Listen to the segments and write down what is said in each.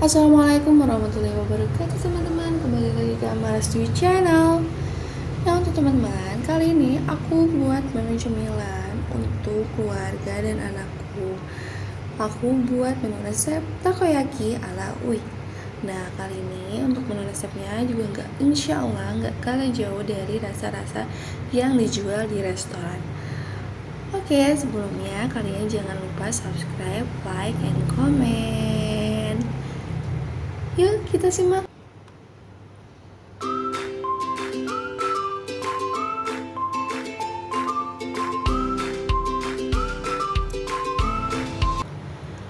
Assalamualaikum warahmatullahi wabarakatuh teman-teman. Kembali lagi ke Amaras Dwi Channel. Nah untuk teman-teman, kali ini aku buat menu cemilan untuk keluarga dan anakku. Aku buat menu resep takoyaki ala Uy. Nah kali ini untuk menu resepnya juga insya Allah nggak kalah jauh dari rasa-rasa yang dijual di restoran. Oke, sebelumnya kalian jangan lupa subscribe, like, and comment. Yuk kita simak.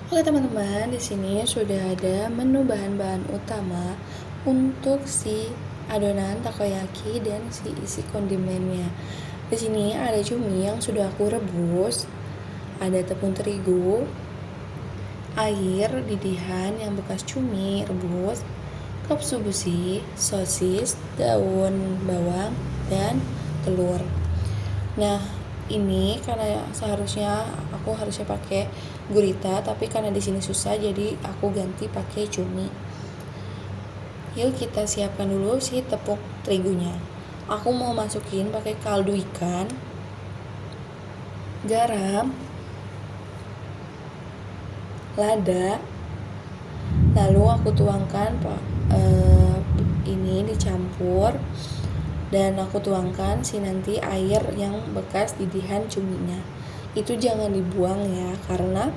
Oke teman-teman, di sini sudah ada menu bahan-bahan utama untuk si adonan takoyaki dan si isi kondimennya. Di sini ada cumi yang sudah aku rebus, ada tepung terigu, air didihan yang bekas cumi rebus, kapsu busi, sosis, daun bawang, dan telur. Nah, ini karena seharusnya aku harusnya pakai gurita, tapi karena di sini susah jadi aku ganti pakai cumi. Yuk kita siapkan dulu si tepung terigunya. Aku mau masukin pakai kaldu ikan, garam, lada, lalu aku tuangkan ini dicampur dan aku tuangkan si nanti air yang bekas didihan cuminya. Itu jangan dibuang ya, karena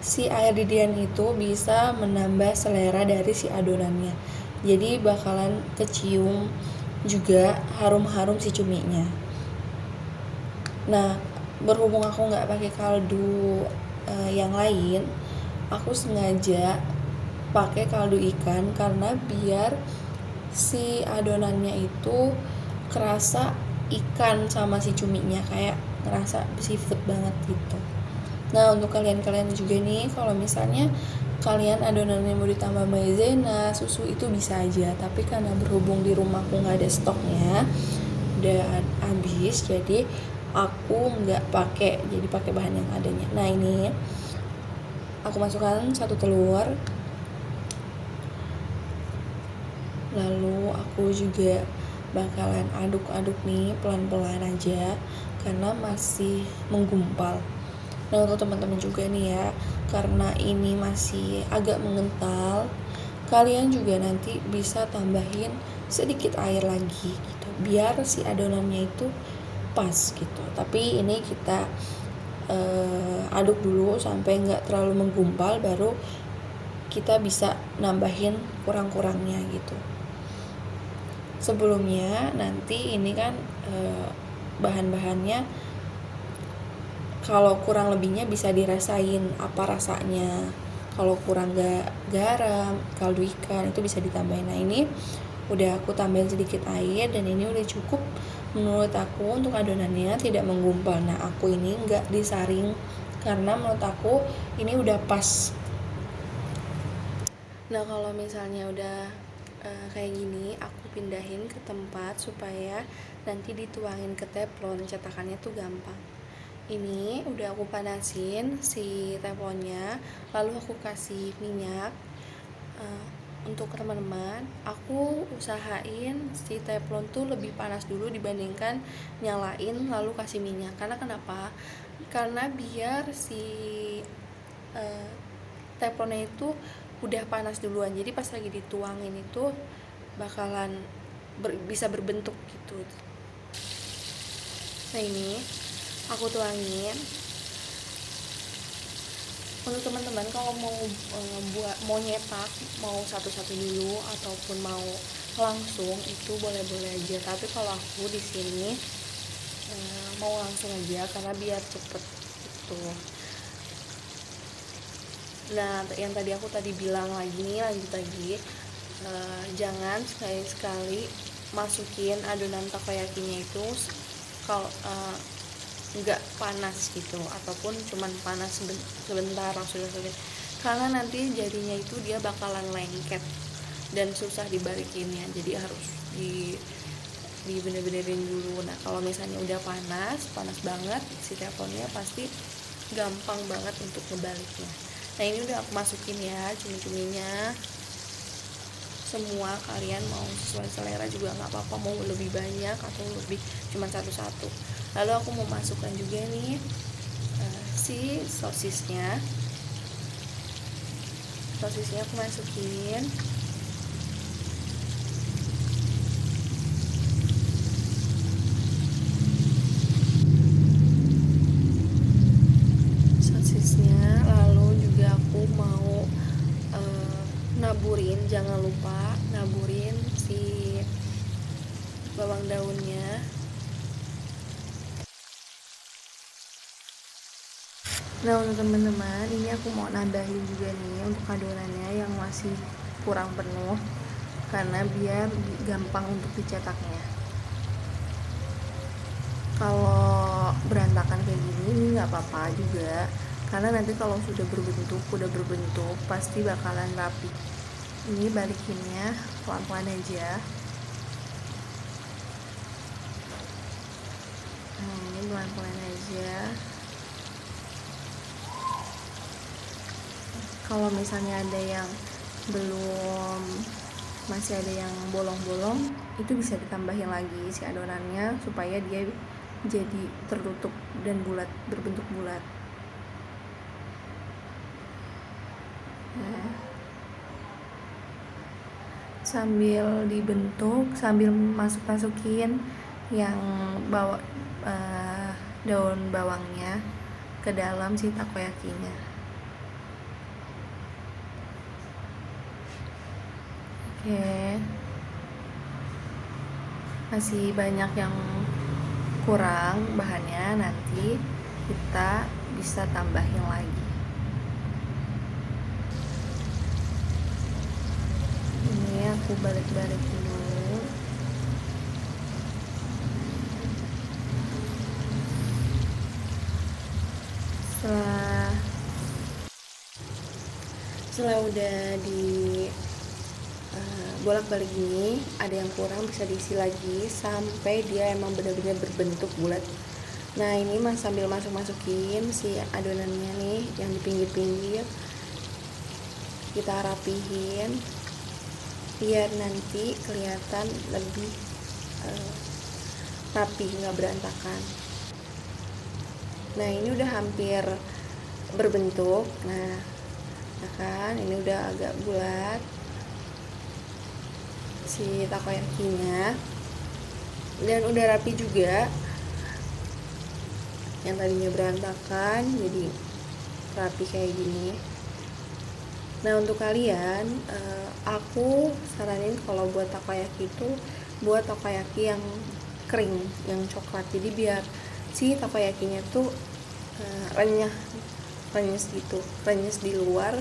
si air didihan itu bisa menambah selera dari si adonannya. Jadi bakalan kecium juga harum-harum si cuminya. Nah, berhubung aku nggak pakai kaldu yang lain, aku sengaja pakai kaldu ikan karena biar si adonannya itu kerasa ikan sama si cuminya, kayak ngerasa seafood banget gitu. Nah untuk kalian juga nih, kalau misalnya kalian adonannya mau ditambah maizena, susu itu bisa aja, tapi karena berhubung di rumahku nggak ada stoknya, udah habis, jadi aku nggak pakai, jadi pakai bahan yang adanya. Nah ini aku masukkan 1 telur, lalu aku juga bakalan aduk-aduk nih pelan-pelan aja karena masih menggumpal. Nah untuk teman-teman juga nih ya, karena ini masih agak mengental, kalian juga nanti bisa tambahin sedikit air lagi gitu, biar si adonannya itu pas gitu. Tapi ini kita aduk dulu sampai nggak terlalu menggumpal, baru kita bisa nambahin kurang-kurangnya gitu. Sebelumnya nanti ini kan bahan-bahannya kalau kurang lebihnya bisa dirasain apa rasanya. Kalau kurang garam, kaldu ikan itu bisa ditambahin. Nah ini udah aku tambahin sedikit air dan ini udah cukup menurut aku untuk adonannya, tidak menggumpal. Nah aku ini nggak disaring karena menurut aku ini udah pas. Nah kalau misalnya udah kayak gini, aku pindahin ke tempat supaya nanti dituangin ke teflon, cetakannya tuh gampang. Ini udah aku panasin si teflonnya, lalu aku kasih minyak. Untuk teman-teman, aku usahain si teflon tuh lebih panas dulu dibandingkan nyalain lalu kasih minyak. Karena kenapa? Karena biar si teflonnya itu udah panas duluan, jadi pas lagi dituangin itu bakalan bisa berbentuk gitu. Nah ini aku tuangin. Untuk teman-teman kalau mau nyetak, mau satu-satu dulu ataupun mau langsung, itu boleh-boleh aja. Tapi kalau aku di sini mau langsung aja karena biar cepet gitu. Nah yang tadi aku bilang lagi nih, lanjut lagi, jangan sekali-sekali masukin adonan takoyakinya itu kalau nggak panas gitu, ataupun cuman panas sebentar langsung selesai, karena nanti jadinya itu dia bakalan lengket dan susah dibalikinnya, jadi harus di bener-benerin dulu. Nah kalau misalnya udah panas banget si teflonnya, pasti gampang banget untuk ngebaliknya. Nah ini udah aku masukin ya cumi-cuminya semua. Kalian mau sesuai selera juga nggak apa-apa, mau lebih banyak atau lebih cuma satu-satu. Lalu aku mau masukkan juga nih si sosisnya aku masukin. Lalu juga aku mau naburin, jangan lupa naburin si bawang daunnya. Nah untuk teman-teman, ini aku mau nambahin juga nih untuk adonannya yang masih kurang penuh, karena biar gampang untuk dicetaknya. Kalau berantakan kayak gini ini nggak apa-apa juga, karena nanti kalau udah berbentuk pasti bakalan rapi. Ini balikinnya pelan-pelan aja. Nah ini pelan-pelan aja. Kalau misalnya ada yang masih ada yang bolong-bolong, itu bisa ditambahin lagi si adonannya supaya dia jadi tertutup dan berbentuk bulat. Nah, sambil dibentuk, sambil masukin yang daun bawangnya ke dalam si takoyakinya. Oke, masih banyak yang kurang bahannya, nanti kita bisa tambahin lagi. Ini aku balik-balik dulu. Setelah udah di bolak-balik gini, ada yang kurang bisa diisi lagi sampai dia emang benar-benar berbentuk bulat. Nah ini sambil masukin si adonannya nih yang di pinggir-pinggir, kita rapihin biar nanti kelihatan lebih rapi, nggak berantakan. Nah ini udah hampir berbentuk. Nah kan ini udah agak bulat si takoyakinya, dan udah rapi juga. Yang tadinya berantakan jadi rapi kayak gini. Nah untuk kalian, aku saranin kalau buat takoyaki itu buat takoyaki yang kering, yang coklat. Jadi biar si takoyakinya tuh renyes gitu, renyes di luar,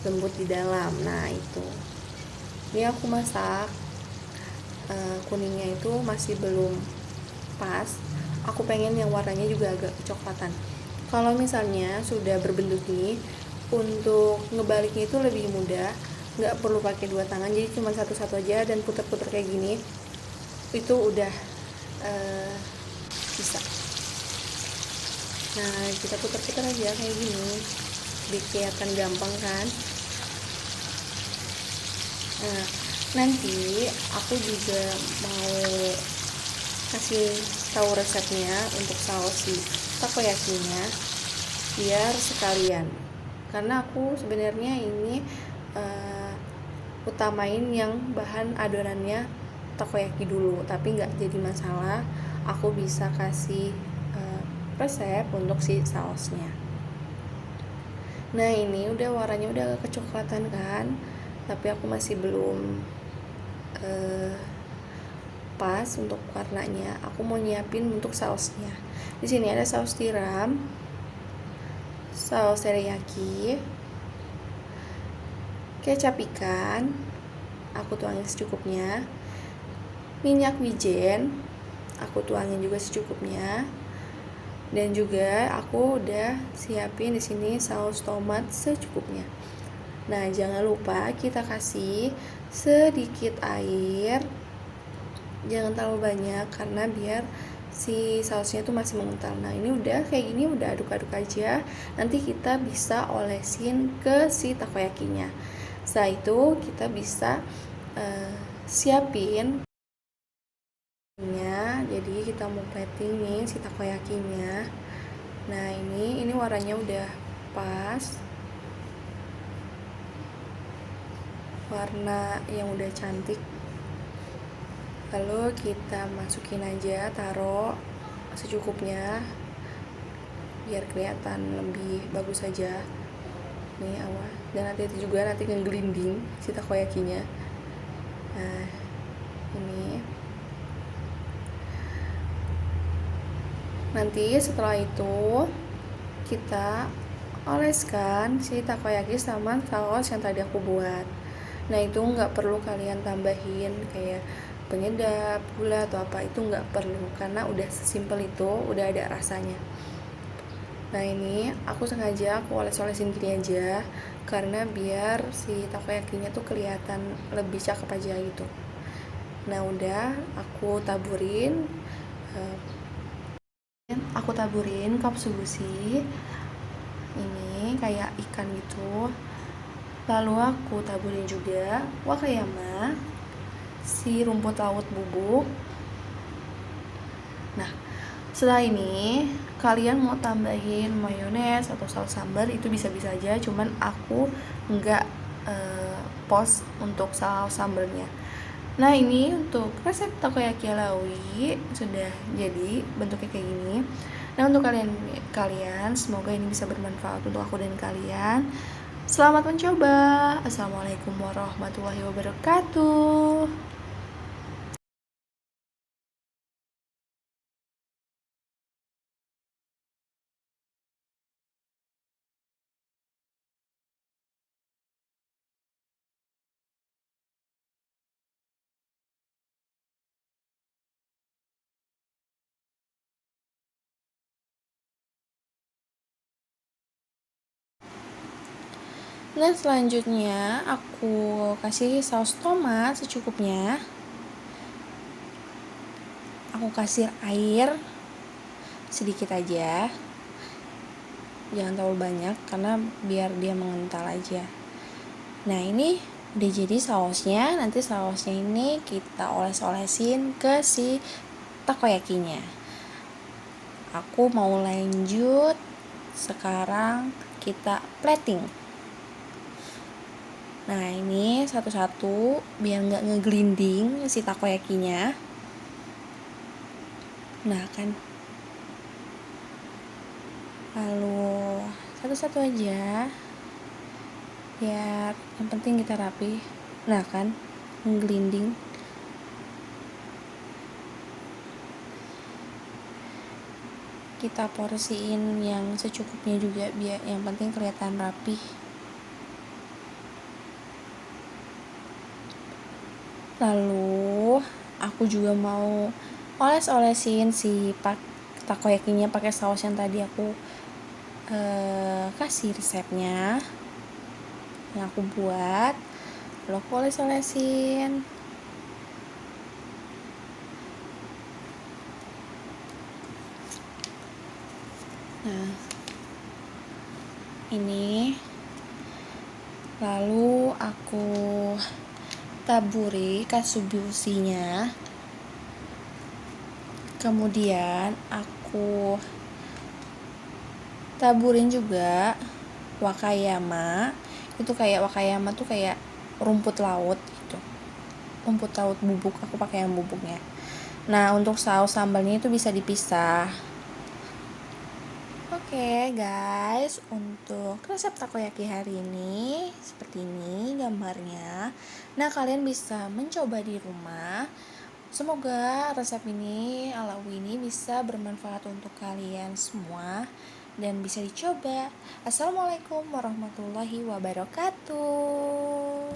lembut di dalam. Nah itu, ini aku masak kuningnya itu masih belum pas. Aku pengen yang warnanya juga agak kecoklatan. Kalau misalnya sudah berbentuk nih, untuk ngebaliknya itu lebih mudah, nggak perlu pakai dua tangan, jadi cuma satu-satu aja dan putar-putar kayak gini, itu udah bisa. Nah kita putar-putar aja kayak gini, biar kelihatan gampang kan. Nah nanti aku juga mau kasih tahu resepnya untuk saus si takoyakinya biar sekalian, karena aku sebenarnya ini utamain yang bahan adonannya takoyaki dulu, tapi nggak jadi masalah, aku bisa kasih resep untuk si sausnya. Nah ini udah warnanya udah agak kecoklatan kan, tapi aku masih belum pas untuk warnanya. Aku mau nyiapin untuk sausnya. Di sini ada saus tiram, saus teriyaki, kecap ikan, aku tuangin secukupnya, minyak wijen, aku tuangin juga secukupnya, dan juga aku udah siapin di sini saus tomat secukupnya. Nah jangan lupa kita kasih sedikit air, jangan terlalu banyak karena biar si sausnya tuh masih mengental. Nah ini udah kayak gini, udah aduk-aduk aja. Nanti kita bisa olesin ke si takoyakinya. Setelah itu kita bisa siapin nya. Jadi kita mau plating nih si takoyakinya. Nah ini warnanya udah pas, warna yang udah cantik. Lalu kita masukin aja, taruh secukupnya biar kelihatan lebih bagus aja nih awas, dan hati-hati juga nanti ngegelinding si takoyakinya. Nah ini nanti setelah itu kita oleskan si takoyaki sama saus yang tadi aku buat. Nah itu nggak perlu kalian tambahin kayak penyedap, gula atau apa, itu nggak perlu karena udah sesimpel itu, udah ada rasanya. Nah ini aku sengaja aku oles-olesin gini aja karena biar si takoyakinya tuh kelihatan lebih cakep aja gitu. Nah udah aku taburin cup sushi ini kayak ikan gitu. Lalu aku taburin juga wakayama, si rumput laut bubuk. Nah setelah ini kalian mau tambahin mayones atau saus sambal itu bisa-bisa aja, cuman aku nggak post untuk saus sambalnya. Nah ini untuk resep takoyaki alawi sudah jadi bentuknya kayak gini. Nah untuk kalian semoga ini bisa bermanfaat untuk aku dan kalian. Selamat mencoba. Assalamualaikum warahmatullahi wabarakatuh. Nah selanjutnya aku kasih saus tomat secukupnya. Aku kasih air sedikit aja, jangan terlalu banyak karena biar dia mengental aja. Nah ini udah jadi sausnya. Nanti sausnya ini kita oles-olesin ke si takoyakinya. Aku mau lanjut sekarang kita plating. Nah ini satu-satu biar nggak ngegelinding si takoyakinya. Nah kan, lalu satu-satu aja biar yang penting kita rapi. Nah kan ngegelinding. Kita porsiin yang secukupnya juga biar yang penting kelihatan rapi. Lalu aku juga mau oles-olesin si takoyakinya pakai saus yang tadi aku kasih resepnya yang aku buat. Lalu aku oles-olesin. Nah ini lalu aku taburi katsuobushi-nya. Kemudian aku taburin juga wakayama. Itu kayak wakayama tuh kayak rumput laut gitu. Rumput laut bubuk, aku pakai yang bubuknya. Nah, untuk saus sambalnya itu bisa dipisah. Oke guys, untuk resep takoyaki hari ini seperti ini gambarnya. Nah kalian bisa mencoba di rumah. Semoga resep ini alawi ini bisa bermanfaat untuk kalian semua dan bisa dicoba. Assalamualaikum warahmatullahi wabarakatuh.